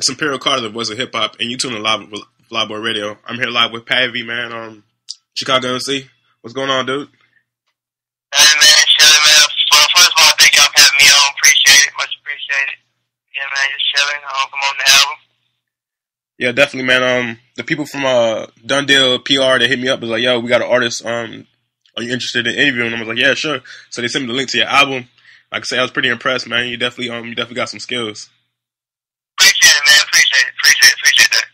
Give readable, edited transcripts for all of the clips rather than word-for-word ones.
It's Imperial Carter, the voice of hip hop, and you tune in live with Flyboy Radio. I'm here live with Pavy, man. Chicago MC. What's going on, dude? Hey, man, chilling, man. Well, first of all, thank y'all for having me on. Appreciate it. Much appreciated. Yeah, man, just chilling. I hope I'm on the album. Yeah, definitely, man. The people from Done Deal PR, they hit me up. Was like, yo, we got an artist. Are you interested in interviewing? I was like, yeah, sure. So they sent me the link to your album. Like I say, I was pretty impressed, man. You definitely got some skills. Appreciate it, man. Appreciate that.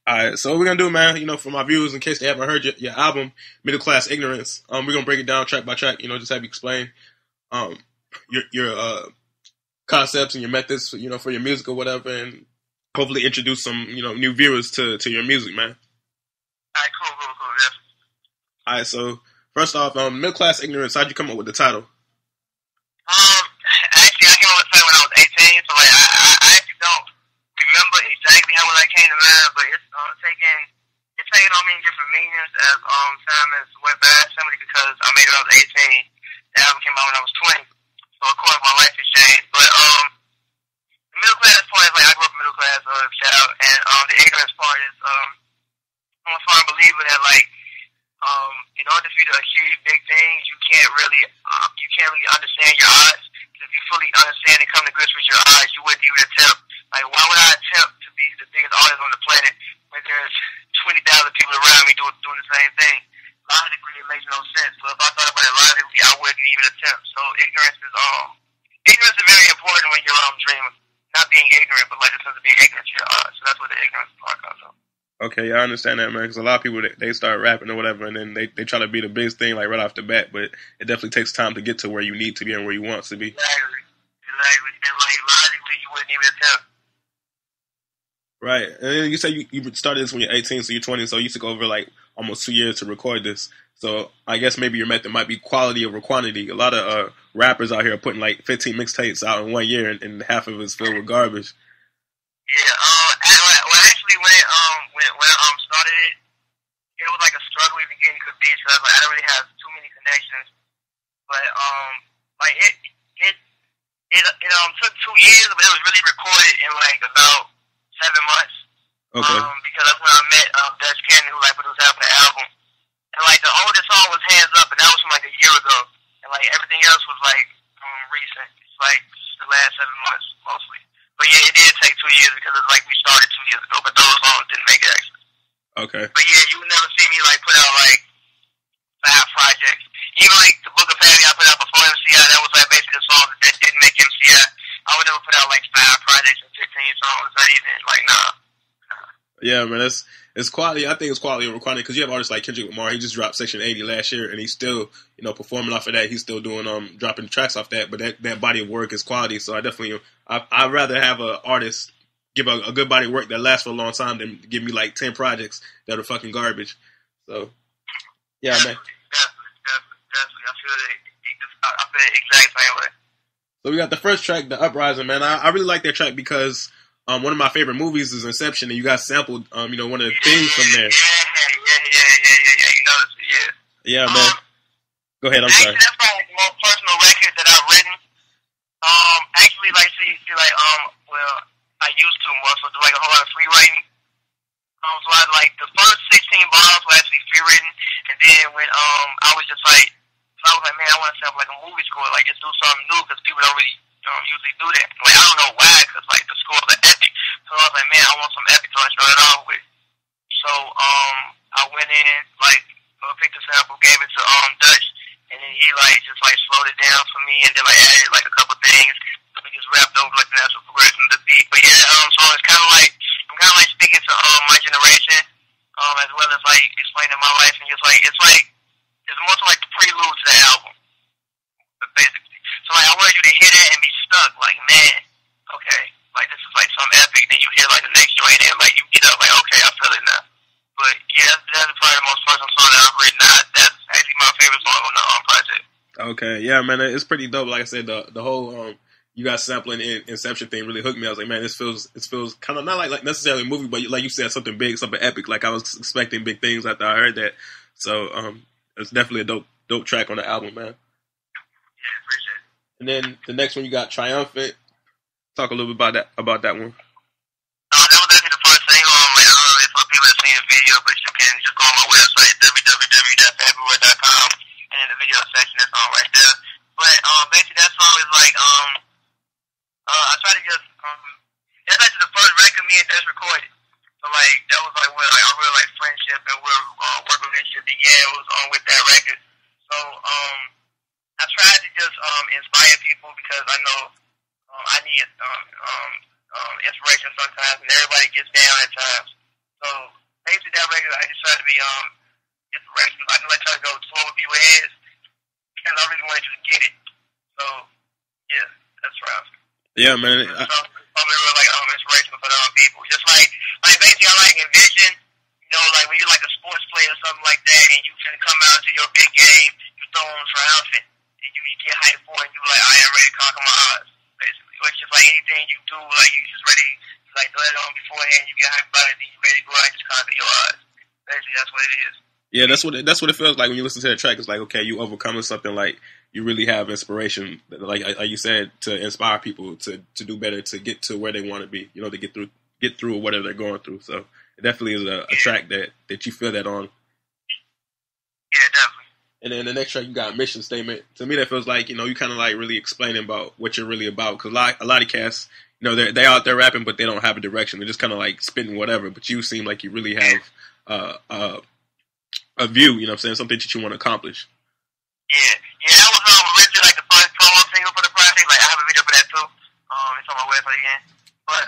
All right, so what we're gonna do, man, for my viewers, in case they haven't heard your album, Middle Class Ignorance, we're gonna break it down track by track. Just have you explain your concepts and your methods, for your music or whatever, and hopefully introduce some new viewers to your music, man. All right, cool. Definitely. All right, so first off, Middle Class Ignorance. How'd you come up with the title? Actually, I came up with the title when I was 18, so like I actually don't remember exactly how I came to mind, but it's taking on many different meanings as time has went by. Simply because I made it when I was 18, the album came out when I was 20, so of course my life has changed. But the middle class part is like I grew up middle class child, and the ignorance part is I'm a firm believer that like in order for you to achieve big things, you can't really understand your odds. If you fully understand and come to grips with your odds, you wouldn't even attempt. Like, why would I attempt to be the biggest artist on the planet when there's 20,000 people around me doing the same thing? Logically, it makes no sense. So if I thought about it logically, I wouldn't even attempt. So ignorance is very important when you're dreaming. Not being ignorant, but like the sense of being ignorant to your odds. So that's what the ignorance part comes from. Okay, yeah, I understand that, man, because a lot of people, they start rapping or whatever, and then they try to be the biggest thing, like, right off the bat, but it definitely takes time to get to where you need to be and where you want to be. Exactly. And, like, logically, you wouldn't even attempt. Right. And then you say you started this when you're 18, so you're 20, so you took over, like, almost 2 years to record this. So I guess maybe your method might be quality over quantity. A lot of rappers out here are putting, like, 15 mixtapes out in 1 year, and half of it's filled with garbage. Yeah, well, actually, when I started it was like a struggle even getting good beats because I don't really have too many connections. But like it took 2 years, but it was really recorded in like about 7 months. Okay. Because that's when I met Dutch Cannon, who like produced half of the album. And like the oldest song was Hands Up, and that was from like a year ago. And like everything else was like recent. It's like the last 7 months mostly. But yeah, it did take 2 years because it's like we started 2 years ago, but those songs didn't make it actually. Okay. But yeah, you would never see me like put out like 5 projects. Even like the Book of Pavy I put out before MCI, that was like basically the songs that didn't make MCI. I would never put out like 5 projects and 15 songs. Not even like nah. Yeah, man, it's quality. I think it's quality over quantity because you have artists like Kendrick Lamar. He just dropped Section 80 last year, and he's still, performing off of that. He's still doing dropping tracks off that. But that body of work is quality. So I'd rather have an artist give a good body of work that lasts for a long time than give me like 10 projects that are fucking garbage. So yeah, man. Definitely. I feel the exact same way. So we got the first track, the Uprising, man. I really like that track because one of my favorite movies is Inception, and you guys sampled, one of the themes from there. Yeah. You know this, yeah. Yeah, man. Go ahead. I'm sorry. That's probably like the most personal record that I've written. Actually, like, well, I used to more, so do like a whole lot of free writing. So I like the first 16 bars were actually free written, and then when I was just like, man, I want to sample like a movie score, like just do something new because people don't really usually do that. Like I don't know why, because like the scores are epic. So I was like, man, I want some epic to start it off with. So I went in, like picked a sample, gave it to Dutch, and then he like just like slowed it down for me, and then like added like a couple things. So we just rapped over like the natural progression of the beat. But yeah, so it's kind of like I'm kind of like speaking to my generation, as well as like explaining my life, and it's more so like the prelude to the album, basically. So like I wanted you to hear that and be stuck, like man, okay, like this is like some epic. Then you hear like the next joint, and like you get up, like okay, I feel it now. But yeah, that's probably the most personal song that I've written. That's actually my favorite song on the project. Okay, yeah, man, it's pretty dope. Like I said, the whole you guys sampling Inception thing really hooked me. I was like, man, this feels kind of not like necessarily a movie, but like you said, something big, something epic. Like I was expecting big things after I heard that. So it's definitely a dope track on the album, man. Yeah, appreciate it. And then the next one you got Triumphant. Talk a little bit about that one. That was for people to see the video, but you can just go on my website, www.pavyworld.com, and in the video section, it's on right there. But basically, that song is like I try to just that's actually the first record me and Des recorded. So like that was like where like our real like friendship and where work relationship began was with that record. So I tried to just inspire people because I know I need inspiration sometimes, and everybody gets down at times. So basically, that record I just try to be inspiration. I can try to go to what people heads because I really wanted you to get it. So yeah, that's right. Yeah, man. I'm real like inspirational for the people. Just like basically I like envision, you know, like when you're like a sports player or something like that, and you finna come out to your big game, you throw on triumphant, and you get hyped for it, and you like, I am ready to conquer my odds, basically. Or it's just like anything you do, like you just ready to like throw it on beforehand, you get hyped about it, then you ready to go out and just conquer your odds. Basically, that's what it is. Yeah, that's what it feels like when you listen to the track. It's like, okay, you overcoming something, like you really have inspiration, like you said, to inspire people to do better, to get to where they want to be, you know, to get through whatever they're going through. So it definitely is a track that you feel that on. Yeah, definitely. And then the next track you got Mission Statement. To me, that feels like, you know, you kind of like really explaining about what you're really about, because a lot of cats, you know, they out there rapping, but they don't have a direction. They're just kind of like spitting whatever. But you seem like you really have a view, you know what I'm saying, something that you want to accomplish. Yeah, that was originally like the first promo single for the project. Like I have a video for that too. It's on my website again. But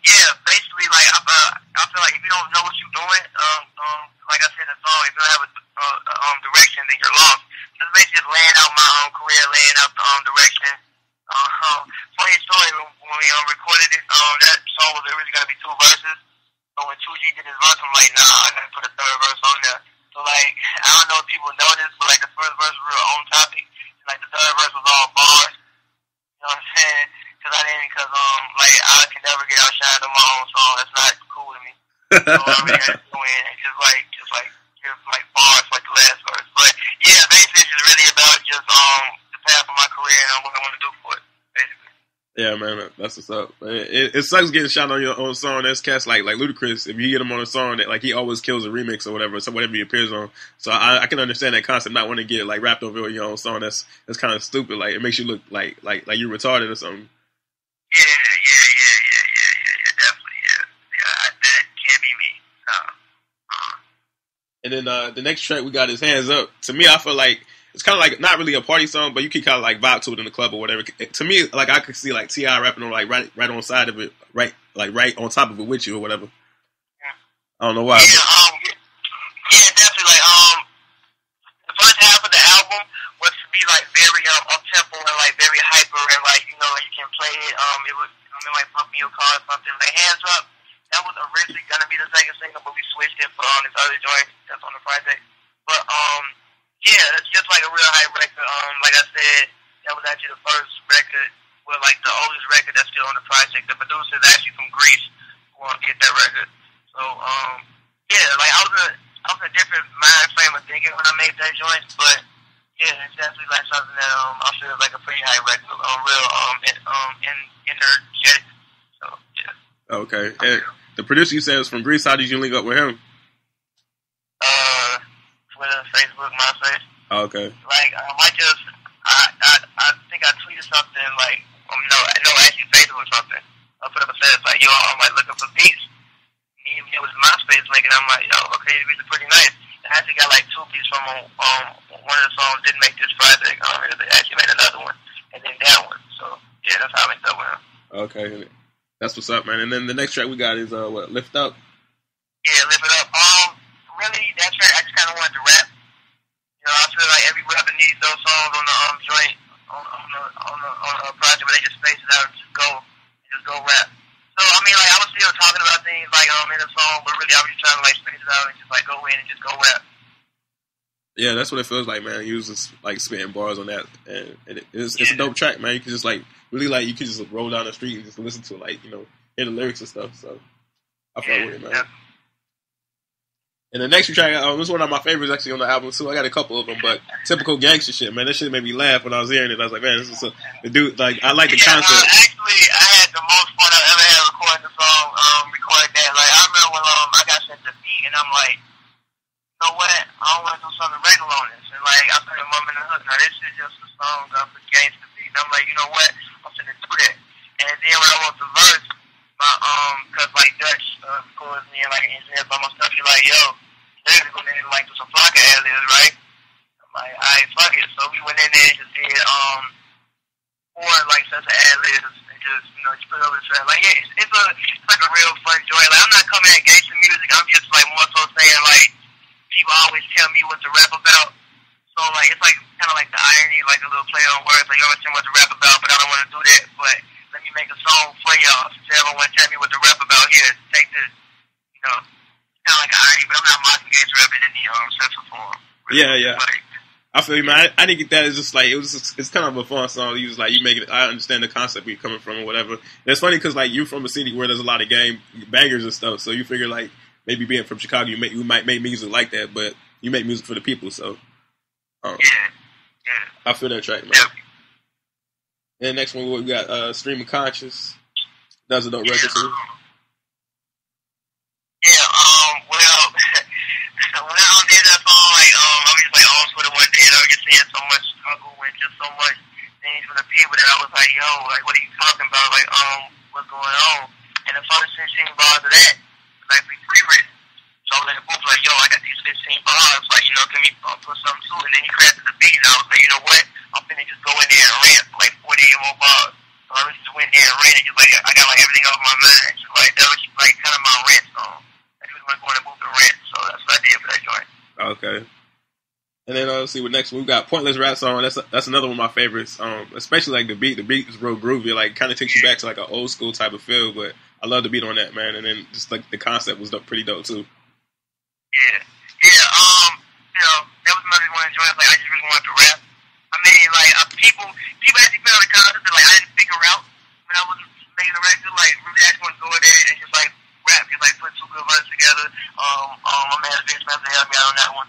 yeah, basically like I feel like if you don't know what you're doing, like I said in the song, if you don't have a direction, then you're lost. Just basically just laying out my own career, laying out the direction. Funny story, when we recorded it, that song was originally gonna be 2 verses. So when 2G did his verse, I'm like, nah, I gotta put a 3rd verse on there. So like, I don't know if people know this, but like the first verse was real on topic, and like the 3rd verse was all bars. You know what I'm saying? Because like I can never get outshined on my own song. That's not cool to me. So I really had to go in and just like give like bars like the last verse. But yeah, basically it's just really about just the path of my career and what I want to do for it, basically. Yeah, man, that's what's up. It sucks getting shot on your own song. That's cats like Ludacris. If you get him on a song that like he always kills a remix or whatever, so whatever he appears on. So I can understand that concept, not wanting to get like rapped over your own song. That's kind of stupid. Like it makes you look like you're retarded or something. Yeah, definitely. Yeah, that can't be me. And then the next track we got is Hands Up. To me, I feel like it's kind of like not really a party song, but you can kind of like vibe to it in the club or whatever. To me, like I could see like T.I. rapping on like right on side of it, right on top of it with you or whatever. Yeah. I don't know why. Yeah, definitely. Like the first half of the album was to be like very up tempo and like very hyper and like you know like you can play it. It was like pumping your car or something. Like Hands Up. That was originally gonna be the second single, but we switched it for this other joint that's on the project. But yeah, it's just like a real hype record. Like I said, that was actually the first record, well, like the oldest record that's still on the project. The producer is actually from Greece who get that record. So yeah, like I was in a different mind frame of thinking when I made that joint, but yeah, it's definitely like something that I feel like a pretty high record, real energetic. So yeah. Okay. And the producer you said was from Greece. How did you link up with him? Twitter, Facebook, MySpace. Oh, okay. Like I think I tweeted something like actually Facebook or something. I put up a set like, yo, I'm like looking for beats. It was MySpace link, and I'm like, yo, okay, these beats are pretty nice. I actually got like 2 beats from one of the songs didn't make this project. They actually made another one, and then that one. So yeah, that's how I linked up with him. Okay, that's what's up, man. And then the next track we got is Lift Up. Yeah, Lift It Up. Really, that track I just kind of wanted to rap. You know, I feel like every rapper needs those songs on the joint on the project where they just space it out and just go rap. So I mean, like I was still talking about things like in the song, but really I was just trying to like space it out and just like go in and just go rap. Yeah, that's what it feels like, man. You was just like spitting bars on that, and it's a dope track, man. You can just like really like you can just roll down the street and just listen to it, like, you know, hear the lyrics and stuff. So I fuck with it, man. Yeah. And the next track, this is one of my favorites actually on the album too. I got a couple of them, but typical gangster shit, man. That shit made me laugh when I was hearing it. I was like, man, this is the dude. Like, I like the concept. Actually, I had the most fun I've ever had recording the song. Recording that. Like, I remember when I got sent to and I'm like, you know what? I don't want to do something regular on this. And like, I started mumbling the hook. Now this is just a song that I'm against the beat. And I'm like, you know what? I'm finna do that. And then when I wrote the verse, cause like Dutch calls me and like he says all my stuff. He like, yo, they're gonna like do some Flocka ad-libs, right? I'm like, alright, fuck it. So we went in there and just did 4 like sets of ad-libs and just just put over the track. Like yeah, it's like a real fun joy. Like I'm not coming at gangster music. I'm just like more so saying like people always tell me what to rap about. So like it's like kind of like the irony, like a little play on words. Like you always tell me what to rap about, but I don't want to do that. But let me make a song for y'all. So everyone tell me what to rap about here. Take this, kind of like an irony, but I'm not mocking gangster rap in any sense of form. Yeah, yeah. Like, I feel you, man. I didn't get that. It's just like it's kind of a fun song. You just like you make it. I understand the concept where you're coming from or whatever. And it's funny because like you're from a city where there's a lot of gang bangers and stuff. So you figure like maybe being from Chicago, you might make music like that, but you make music for the people. So yeah. I feel that track, man. Yeah. And the next one we got Stream of Conscious. That's a dope record too. Yeah. Well, when I did that song, like I was just like on Twitter one day, and I was just seeing so much struggle and just so much things from the people that I was like, yo, like what are you talking about? Like what's going on? And the first 15 bars of that was actually pre-written. So I was in the booth like, yo, I got these 15 bars, like can we put something to it? And then he crafted the beat, and I was like, you know what? I'm finna just go in there and rant like 48 more bars. So I just went in there and ran and just like I got like everything off my mind. So like that was like kind of my rant song. I just went going to move the rant, so that's what I did for that joint. Okay. And then let's see what next one we got. Pointless Rap Song. That's another one of my favorites. Especially like the beat. The beat is real groovy. Like kind of takes you back to like an old school type of feel. But I love the beat on that, man. And then just like the concept was pretty dope too. Yeah. That was another one of the joints. Like I just really wanted to rap. I mean, like people actually feel the concept that like I didn't figure out when I was making the record. Like really actually want to go in there and just like rap, just like put 2 good verses together. My man Vince Spencer helped me out on that one.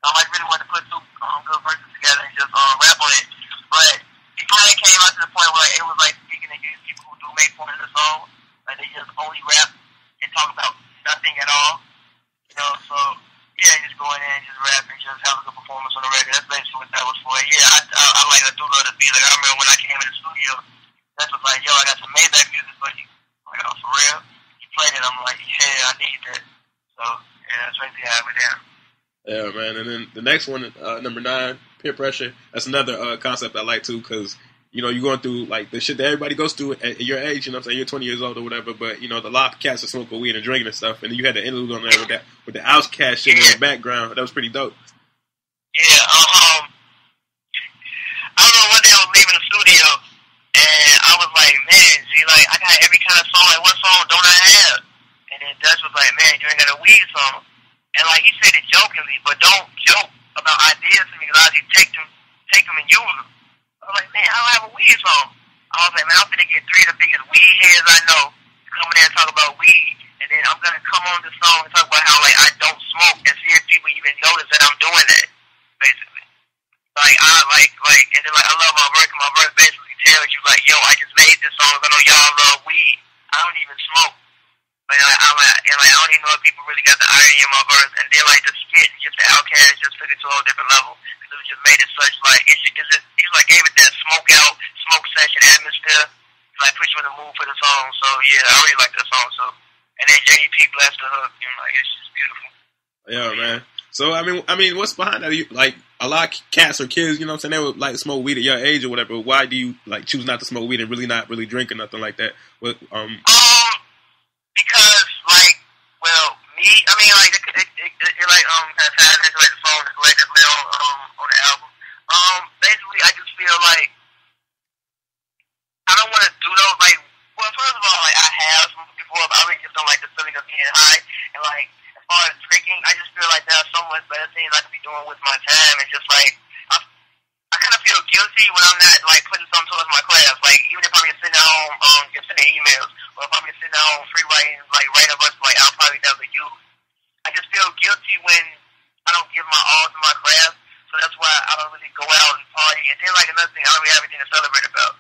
I really wanted to put 2 good verses together and just rap on it. But it finally came out to the point where like, it was like speaking against people who do make fun of the song. Like they just only rap and talk about nothing at all. So yeah, just go in there and just rap and just have a good performance on the record. That's basically what that was for. Yeah, I do love the beat. Like I remember when I came in the studio, that's was like, yo, I got some Maybach music for you. Like, oh, for real? You played it. I'm like, yeah, I need that. So yeah, that's basically how I went down. Yeah, man. And then the next one, number 9, Peer Pressure. That's another concept I like too, because you're going through like the shit that everybody goes through at your age. You know what I'm saying? You're 20 years old or whatever, but the lot of cats are smoking weed and drinking and stuff. And then you had the interlude on there with the Outcast shit in the background. That was pretty dope. Yeah. I remember one day I was leaving the studio and I was like, man, like I got every kind of song. Like, what song don't I have? And then Dutch was like, man, you ain't got a weed song. And like he said it jokingly, but don't joke about ideas to me because I just take them and use them. I was like, man, I don't have a weed song. I was like, man, I'm finna get 3 of the biggest weed heads I know to come in there and talk about weed, and then I'm gonna come on the song and talk about how like I don't smoke and see if people even notice that I'm doing that. Basically, like and then like I love my verse. My verse basically tells you like, yo, I just made this song. I know y'all love weed. I don't even smoke. Like I don't even know if people really got the irony in my verse. And then like the skit, just the Outcast just took it to a whole different level because it just made it such like he like gave it that smoke session atmosphere, to, like put you in the mood for the song. So yeah, I really like that song. So and then JDP blessed the hook, like it's just beautiful. Yeah, man. So I mean, what's behind that? Like a lot of cats or kids, you know what I'm saying? They would like smoke weed at your age or whatever. Why do you like choose not to smoke weed and really not really drink or nothing like that? What Because, like, well, me, I mean, like, it like, kind of ties into, like, the song that's collectively on the album. Basically, I just feel like I don't want to do those, like, well, first of all, like, I have smoked before, but I really just don't like the feeling of being high. And, like, as far as drinking, I just feel like there's so much better things I could be doing with my time. And just, like, I kind of feel guilty when I'm not, like, putting something towards my class. Like, even if I'm just sitting at home, just sending emails, or if I'm just sitting at home free writing, like, writing a bunch, like, I'll probably never use. I just feel guilty when I don't give my all to my craft. So that's why I don't really go out and party. And then, like, another thing, I don't really have anything to celebrate about.